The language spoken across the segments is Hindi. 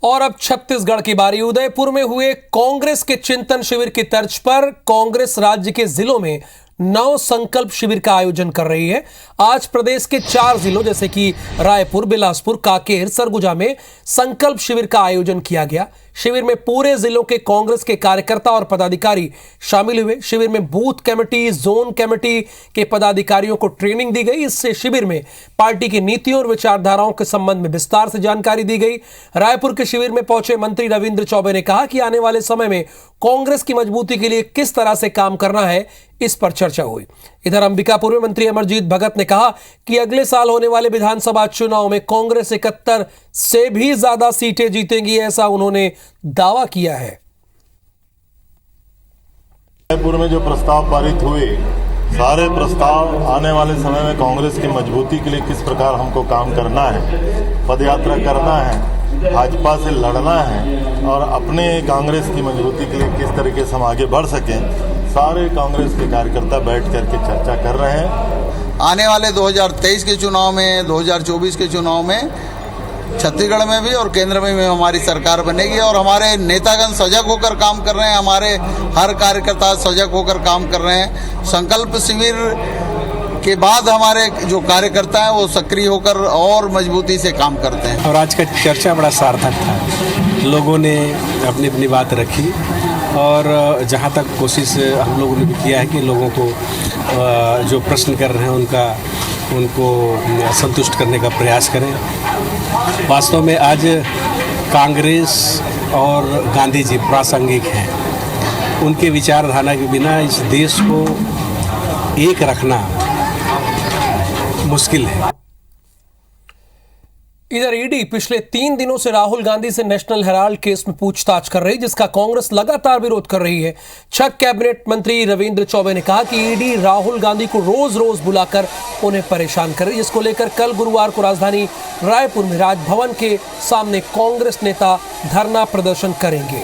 और अब छत्तीसगढ़ की बारी। उदयपुर में हुए कांग्रेस के चिंतन शिविर की तर्ज पर कांग्रेस राज्य के जिलों में 9 संकल्प शिविर का आयोजन कर रही है। आज प्रदेश के 4 जिलों जैसे कि रायपुर, बिलासपुर, कांकेर, सरगुजा में संकल्प शिविर का आयोजन किया गया। शिविर में पूरे जिलों के कांग्रेस के कार्यकर्ता और पदाधिकारी शामिल हुए। शिविर में बूथ कमेटी, जोन कमेटी के पदाधिकारियों को ट्रेनिंग दी गई। इससे शिविर में पार्टी की नीतियों और विचारधाराओं के संबंध में विस्तार से जानकारी दी गई। रायपुर के शिविर में पहुंचे मंत्री रविंद्र चौबे ने कहा कि आने वाले समय में कांग्रेस की मजबूती के लिए किस तरह से काम करना है, इस पर चर्चा हुई। इधर अंबिकापुर में मंत्री अमरजीत भगत ने कहा कि अगले साल होने वाले विधानसभा चुनाव में कांग्रेस 71 से भी ज्यादा सीटें जीतेगी, ऐसा उन्होंने दावा किया है। रायपुर में जो प्रस्ताव पारित हुए, सारे प्रस्ताव आने वाले समय में कांग्रेस की मजबूती के लिए किस प्रकार हमको काम करना है, पदयात्रा करना है, भाजपा से लड़ना है और अपने कांग्रेस की मजबूती के लिए किस तरीके से हम आगे बढ़ सकें, सारे कांग्रेस के कार्यकर्ता बैठ करके चर्चा कर रहे हैं। आने वाले 2023 के चुनाव में, 2024 के चुनाव में छत्तीसगढ़ में भी और केंद्र में भी हमारी सरकार बनेगी और हमारे नेतागण सजग होकर काम कर रहे हैं, हमारे हर कार्यकर्ता सजग होकर काम कर रहे हैं। संकल्प शिविर के बाद हमारे जो कार्यकर्ता हैं वो सक्रिय होकर और मजबूती से काम करते हैं। और आज का चर्चा बड़ा सार्थक था, लोगों ने अपनी अपनी बात रखी और जहाँ तक कोशिश हम लोगों ने भी किया है कि लोगों को जो प्रश्न कर रहे हैं उनको संतुष्ट करने का प्रयास करें। वास्तव में आज कांग्रेस और गांधी जी प्रासंगिक हैं। उनके विचारधारा के बिना इस देश को एक रखना मुश्किल है। इधर ईडी पिछले 3 दिनों से राहुल गांधी से नेशनल हेराल्ड केस में पूछताछ कर रही, जिसका कांग्रेस लगातार विरोध कर रही है। छह कैबिनेट मंत्री रविंद्र चौबे ने कहा कि ईडी राहुल गांधी को रोज रोज बुलाकर उन्हें परेशान कर रही, जिसको लेकर कल गुरुवार को राजधानी रायपुर में राजभवन के सामने कांग्रेस नेता धरना प्रदर्शन करेंगे।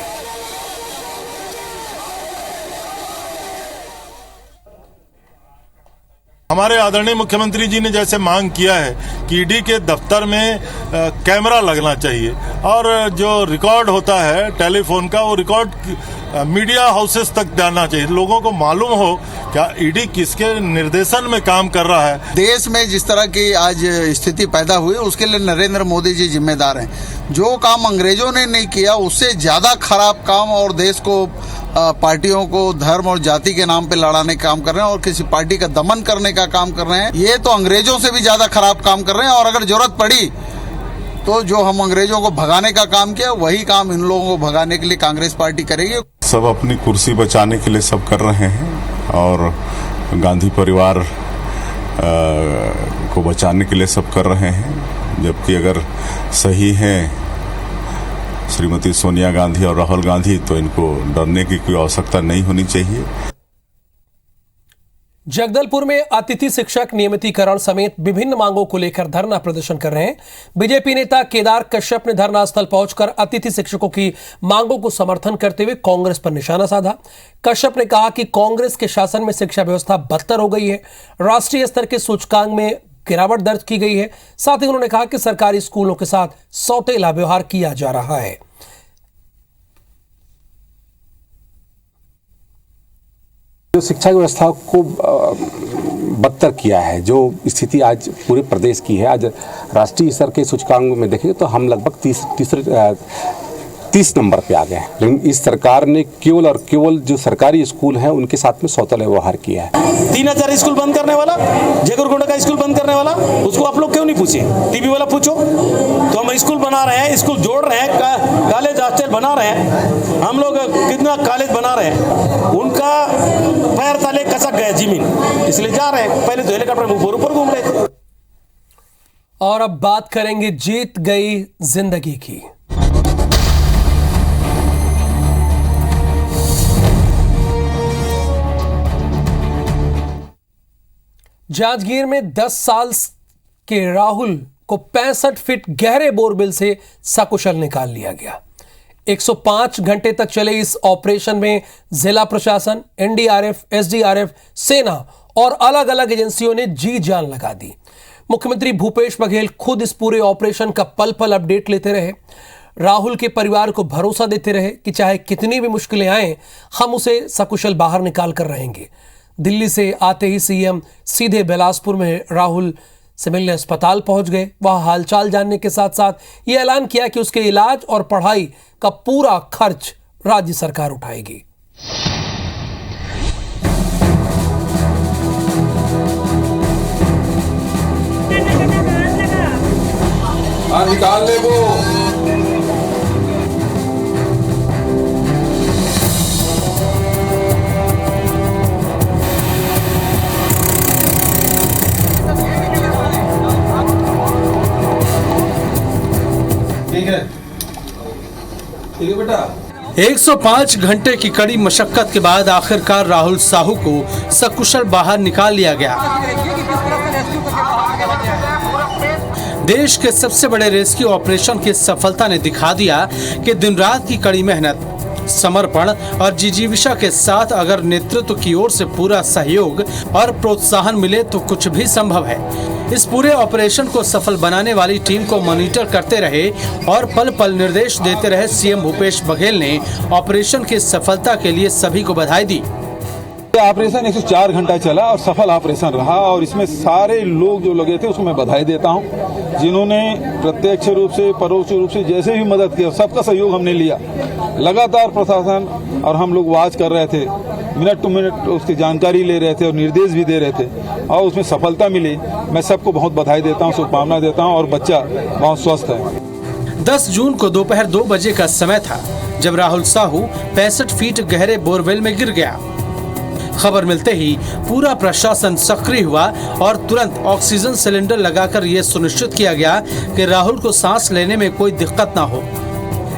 हमारे आदरणीय मुख्यमंत्री जी ने जैसे मांग किया है कि ईडी के दफ्तर में कैमरा लगना चाहिए और जो रिकॉर्ड होता है टेलीफोन का, वो रिकॉर्ड मीडिया हाउसेस तक जाना चाहिए, लोगों को मालूम हो क्या ईडी किसके निर्देशन में काम कर रहा है। देश में जिस तरह की आज स्थिति पैदा हुई उसके लिए नरेंद्र मोदी जी जिम्मेदार हैं। जो काम अंग्रेजों ने नहीं किया उससे ज्यादा खराब काम और देश को, पार्टियों को धर्म और जाति के नाम पे लड़ाने का काम कर रहे हैं और किसी पार्टी का दमन करने का काम कर रहे हैं। ये तो अंग्रेजों से भी ज्यादा खराब काम कर रहे हैं और अगर जरूरत पड़ी तो जो हम अंग्रेजों को भगाने का काम किया वही काम इन लोगों को भगाने के लिए कांग्रेस पार्टी करेगी। सब अपनी कुर्सी बचाने के लिए सब कर रहे हैं और गांधी परिवार को बचाने के लिए सब कर रहे हैं, जबकि अगर सही है श्रीमती सोनिया गांधी और राहुल गांधी तो इनको डरने की कोई आवश्यकता नहीं होनी चाहिए। जगदलपुर में अतिथि शिक्षक नियमितीकरण समेत विभिन्न मांगों को लेकर धरना प्रदर्शन कर रहे हैं। बीजेपी नेता केदार कश्यप ने धरना स्थल पहुंचकर अतिथि शिक्षकों की मांगों को समर्थन करते हुए कांग्रेस पर निशाना साधा। कश्यप ने कहा कि कांग्रेस के शासन में शिक्षा व्यवस्था बदतर हो गई है, राष्ट्रीय स्तर के सूचकांक में गिरावट दर्ज की गई है। साथ ही उन्होंने कहा कि सरकारी स्कूलों के साथ सौतेला व्यवहार किया जा रहा है। जो शिक्षा व्यवस्था को बदतर किया है, जो स्थिति आज पूरे प्रदेश की है, आज राष्ट्रीय स्तर के सूचकांक में देखेंगे तो हम लगभग 30 नंबर पे आ गए हैं। लेकिन इस सरकार ने केवल और केवल जो सरकारी स्कूल हैं उनके साथ में सौतेला व्यवहार किया है। 3000 स्कूल बंद करने वाला, जगरगोंडा का स्कूल बंद करने वाला, उसको आप लोग क्यों नहीं पूछे? टीवी वाला पूछो। तो हम स्कूल बना रहे हैं, स्कूल जोड़ रहे हैं, कॉलेज हॉस्टल बना रहे हैं, हम लोग कितना कॉलेज बना रहे हैं, उनका पैर तले खसक गया जमीन, इसलिए जा रहे हैं। पहले तो हेलीकॉप्टर में ऊपर घूम रहे थे। और अब बात करेंगे जीत गई जिंदगी की। जांजगीर में 10 साल के राहुल को 65 फीट गहरे बोरवेल से सकुशल निकाल लिया गया। 105 घंटे तक चले इस ऑपरेशन में जिला प्रशासन, एनडीआरएफ, एसडीआरएफ, सेना और अलग अलग एजेंसियों ने जी जान लगा दी। मुख्यमंत्री भूपेश बघेल खुद इस पूरे ऑपरेशन का पल पल अपडेट लेते रहे। राहुल के परिवार को भरोसा देते रहे कि चाहे कितनी भी मुश्किलें आए हम उसे सकुशल बाहर निकाल कर रहेंगे। दिल्ली से आते ही सीएम सीधे बिलासपुर में राहुल से मिलने अस्पताल पहुंच गए। वहां हालचाल जानने के साथ साथ ये ऐलान किया कि उसके इलाज और पढ़ाई का पूरा खर्च राज्य सरकार उठाएगी। निकाल ले वो। ठीक है बेटा। 105 घंटे की कड़ी मशक्कत के बाद आखिरकार राहुल साहू को सकुशल बाहर निकाल लिया गया। देश के सबसे बड़े रेस्क्यू ऑपरेशन की सफलता ने दिखा दिया कि दिन रात की कड़ी मेहनत, समर्पण और जिजीविषा के साथ अगर नेतृत्व की ओर से पूरा सहयोग और प्रोत्साहन मिले तो कुछ भी संभव है। इस पूरे ऑपरेशन को सफल बनाने वाली टीम को मॉनिटर करते रहे और पल पल निर्देश देते रहे सीएम भूपेश बघेल ने ऑपरेशन की सफलता के लिए सभी को बधाई दी। ऑपरेशन 104 घंटा चला और सफल ऑपरेशन रहा और इसमें सारे लोग जो लगे थे उसको मैं बधाई देता हूं, जिन्होंने प्रत्यक्ष रूप से परोक्ष रूप से जैसे भी मदद किया सबका सहयोग हमने लिया। लगातार प्रशासन और हम लोग वॉच कर रहे थे, मिनट टू मिनट उसकी जानकारी ले रहे थे और निर्देश भी दे रहे थे और उसमें सफलता मिली। मैं सबको बहुत बधाई देता हूँ, शुभकामनाएं देता हूँ और बच्चा बहुत स्वस्थ है। 10 जून को दोपहर 2 बजे का समय था जब राहुल साहू 65 फीट गहरे बोरवेल में गिर गया। खबर मिलते ही पूरा प्रशासन सक्रिय हुआ और तुरंत ऑक्सीजन सिलेंडर लगाकर यह सुनिश्चित किया गया कि राहुल को सांस लेने में कोई दिक्कत ना हो।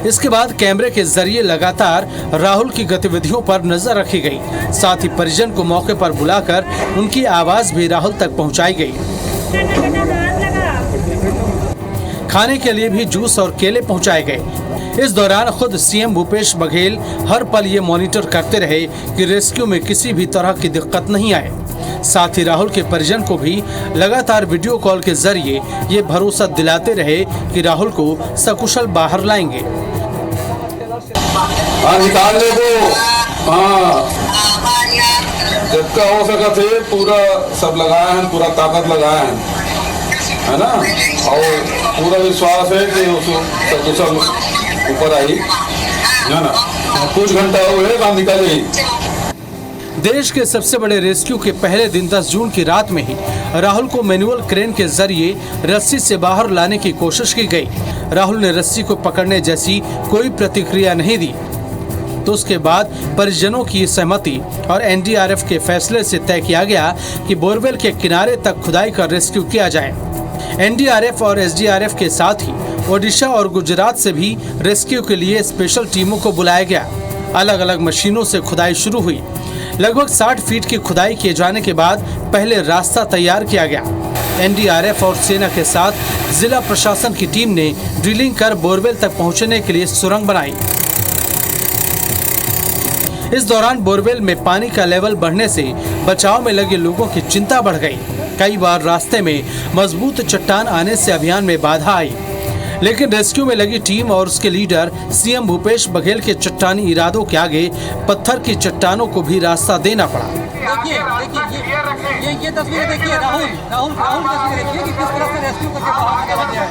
इसके बाद कैमरे के जरिए लगातार राहुल की गतिविधियों पर नजर रखी गई। साथ ही परिजन को मौके पर बुलाकर उनकी आवाज भी राहुल तक पहुंचाई गई। खाने के लिए भी जूस और केले पहुंचाए गए। इस दौरान खुद सीएम भूपेश बघेल हर पल ये मॉनिटर करते रहे कि रेस्क्यू में किसी भी तरह की दिक्कत नहीं आए। साथ ही राहुल के परिजन को भी लगातार वीडियो कॉल के जरिए ये भरोसा दिलाते रहे कि राहुल को सकुशल बाहर लाएंगे। निकाल ले वो। जितना हो सका थे पूरा सब लगाए हैं, पूरा ताकत लगाए है ना, और पूरा विश्वास है कि उसको सकुशल ऊपर आई है ना। कुछ घंटा हुए काम निकाले। देश के सबसे बड़े रेस्क्यू के पहले दिन 10 जून की रात में ही राहुल को मैनुअल क्रेन के जरिए रस्सी से बाहर लाने की कोशिश की गई। राहुल ने रस्सी को पकड़ने जैसी कोई प्रतिक्रिया नहीं दी, तो उसके बाद परिजनों की सहमति और एनडीआरएफ के फैसले से तय किया गया कि बोरवेल के किनारे तक खुदाई कर रेस्क्यू किया जाए। एनडीआरएफ और एसडीआरएफ के साथ ही ओडिशा और गुजरात से भी रेस्क्यू के लिए स्पेशल टीमों को बुलाया गया। अलग अलग मशीनों से खुदाई शुरू हुई। लगभग 60 फीट की खुदाई किए जाने के बाद पहले रास्ता तैयार किया गया। एनडीआरएफ और सेना के साथ जिला प्रशासन की टीम ने ड्रिलिंग कर बोरवेल तक पहुंचने के लिए सुरंग बनाई। इस दौरान बोरवेल में पानी का लेवल बढ़ने से बचाव में लगे लोगों की चिंता बढ़ गई। कई बार रास्ते में मजबूत चट्टान आने से अभियान में बाधा आई, लेकिन रेस्क्यू में लगी टीम और उसके लीडर सीएम भूपेश बघेल के चट्टानी इरादों के आगे पत्थर की चट्टानों को भी रास्ता देना पड़ा। ये तस्वीरें देखिए, राहुल तस्वीरें देखिए कि किस तरह से रेस्क्यू करके बाहर निकाला गया है।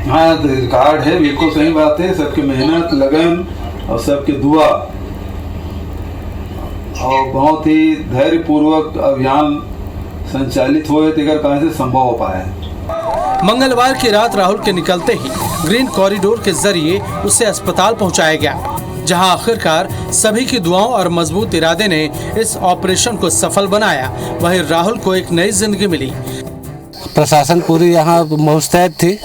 हाँ, रिकॉर्ड है, बिल्कुल सही बात है। सबकी मेहनत, लगन और सबके दुआ और बहुत ही धैर्य पूर्वक अभियान संचालित हुए तेकर कहां से संभव हो पाया है। मंगलवार की रात राहुल के निकलते ही ग्रीन कॉरिडोर के जरिए उसे अस्पताल पहुंचाया गया, जहां आखिरकार सभी की दुआओं और मजबूत इरादे ने इस ऑपरेशन को सफल बनाया। वहीं राहुल को एक नई जिंदगी मिली। प्रशासन पूरी यहाँ मुस्तैद थी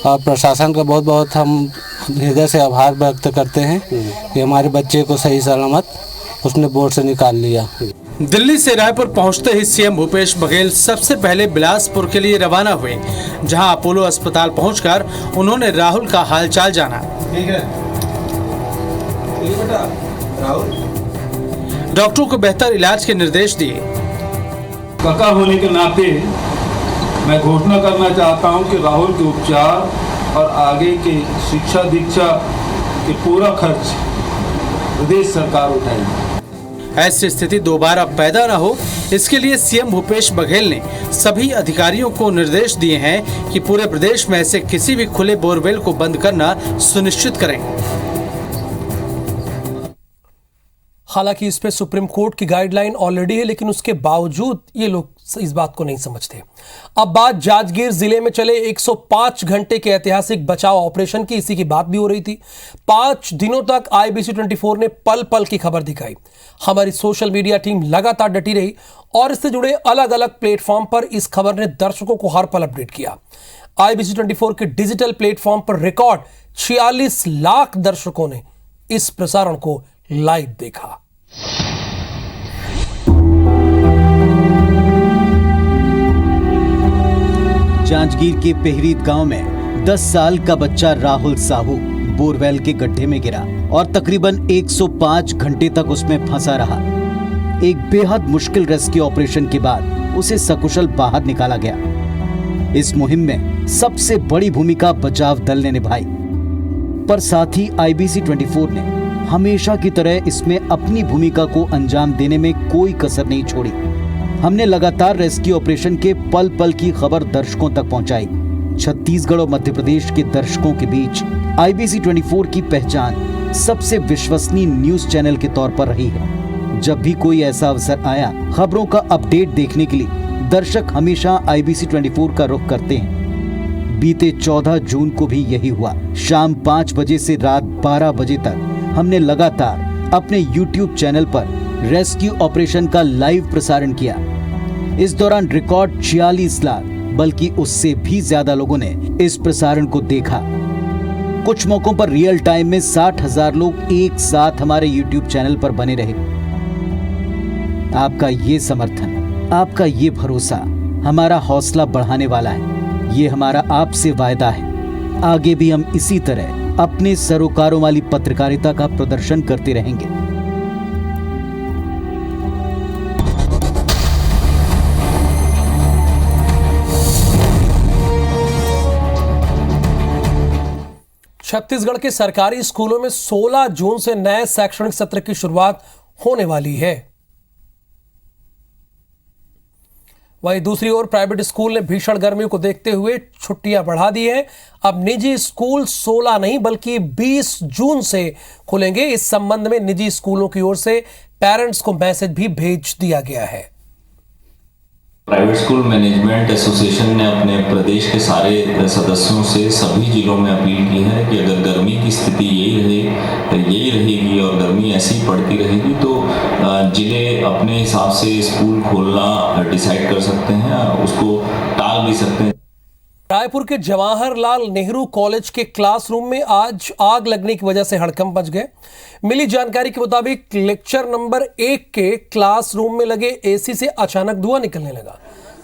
और प्रशासन का बहुत बहुत हम हृदय से आभार व्यक्त करते हैं कि हमारे बच्चे को सही सलामत उसने बोर्ड से निकाल लिया। दिल्ली से रायपुर पहुंचते ही सीएम भूपेश बघेल सबसे पहले बिलासपुर के लिए रवाना हुए, जहां अपोलो अस्पताल पहुंचकर उन्होंने राहुल का हालचाल जाना। ठीक है बेटा, राहुल डॉक्टरों को बेहतर इलाज के निर्देश दिए। काका होने के नाते मैं घोषणा करना चाहता हूं कि राहुल के उपचार और आगे के शिक्षा दीक्षा के पूरा खर्च प्रदेश सरकार उठाएगी। ऐसी स्थिति दोबारा पैदा न हो, इसके लिए सीएम भूपेश बघेल ने सभी अधिकारियों को निर्देश दिए हैं कि पूरे प्रदेश में ऐसे किसी भी खुले बोरवेल को बंद करना सुनिश्चित करें। हालांकि इस पे सुप्रीम कोर्ट की गाइडलाइन ऑलरेडी है, लेकिन उसके बावजूद ये लोग इस बात को नहीं समझते। अब बात जांजगीर जिले में चले 105 घंटे के ऐतिहासिक बचाव ऑपरेशन की, इसी की बात भी हो रही थी। 5 दिनों तक IBC 24 ने पल पल की खबर दिखाई। हमारी सोशल मीडिया टीम लगातार डटी रही और इससे जुड़े अलग अलग प्लेटफॉर्म पर इस खबर ने दर्शकों को हर पल अपडेट किया। IBC 24 के डिजिटल प्लेटफॉर्म पर रिकॉर्ड 46 लाख दर्शकों ने इस प्रसारण को लाइव देखा। जांजगीर के पेहरीत गांव में 10 साल का बच्चा राहुल साहू बोरवेल के गड्ढे में गिरा और तकरीबन 105 घंटे तक उसमें फंसा रहा। एक बेहद मुश्किल रेस्क्यू ऑपरेशन के बाद उसे सकुशल बाहर निकाला गया। इस मुहिम में सबसे बड़ी भूमिका बचाव दल ने निभाई, पर साथ ही IBC 24 ने हमेशा की तरह इसमें अपनी भूमिका को अंजाम देने में कोई कसर नहीं छोड़ी। हमने लगातार रेस्क्यू ऑपरेशन के पल पल की खबर दर्शकों तक पहुंचाई। छत्तीसगढ़ और मध्य प्रदेश के दर्शकों के बीच IBC 24 की पहचान सबसे विश्वसनीय न्यूज चैनल के तौर पर रही है। जब भी कोई ऐसा अवसर आया, खबरों का अपडेट देखने के लिए दर्शक हमेशा IBC 24 का रुख करते हैं। बीते 14 जून को भी यही हुआ। शाम 5 बजे से रात 12 बजे तक हमने लगातार अपने YouTube चैनल पर रेस्क्यू ऑपरेशन का लाइव प्रसारण किया। इस दौरान रिकॉर्ड 46 लाख बल्कि उससे भी ज्यादा लोगों ने इस प्रसारण को देखा। कुछ मौकों पर रियल टाइम में 60,000 लोग एक साथ हमारे YouTube चैनल पर बने रहे। आपका ये समर्थन, आपका ये भरोसा हमारा हौसला बढ़ाने वाला है। ये हमारा आपसे वायदा है। आगे भी हम इसी तरह अपने सरोकारों वाली पत्रकारिता का प्रदर्शन करते रहेंगे। छत्तीसगढ़ के सरकारी स्कूलों में 16 जून से नए शैक्षणिक सत्र की शुरुआत होने वाली है। वहीं दूसरी ओर प्राइवेट स्कूल ने भीषण गर्मी को देखते हुए छुट्टियां बढ़ा दी हैं। अब निजी स्कूल 16 नहीं बल्कि 20 जून से खुलेंगे। इस संबंध में निजी स्कूलों की ओर से पेरेंट्स को मैसेज भी भेज दिया गया है। प्राइवेट स्कूल मैनेजमेंट एसोसिएशन ने अपने प्रदेश के सारे सदस्यों से सभी जिलों में अपील की है कि अगर गर्मी की स्थिति यही रहेगी और गर्मी ऐसी पड़ती रहेगी तो जिले अपने हिसाब से स्कूल खोलना डिसाइड कर सकते हैं, उसको टाल भी सकते हैं। रायपुर के जवाहरलाल नेहरू कॉलेज के क्लासरूम में आज आग लगने की वजह से हड़कंप मच गए। मिली जानकारी के मुताबिक लेक्चर नंबर 1 के क्लासरूम में लगे एसी से अचानक धुआं निकलने लगा।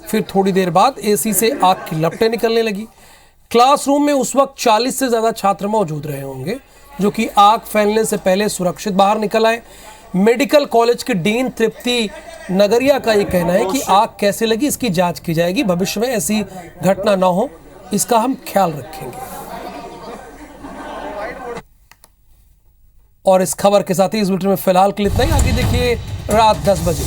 फिर थोड़ी देर बाद एसी से आग की लपटें निकलने लगी। क्लासरूम में उस वक्त 40 से ज्यादा छात्र मौजूद रहे होंगे, जो कि आग फैलने से पहले सुरक्षित बाहर निकल आए। मेडिकल कॉलेज के डीन तृप्ति नगरिया का यह कहना है कि आग कैसे लगी इसकी जांच की जाएगी। भविष्य में ऐसी घटना न हो इसका हम ख्याल रखेंगे। और इस खबर के साथ ही इस बुलेटिन में फिलहाल के लिए इतना ही। आगे देखिए रात 10 बजे।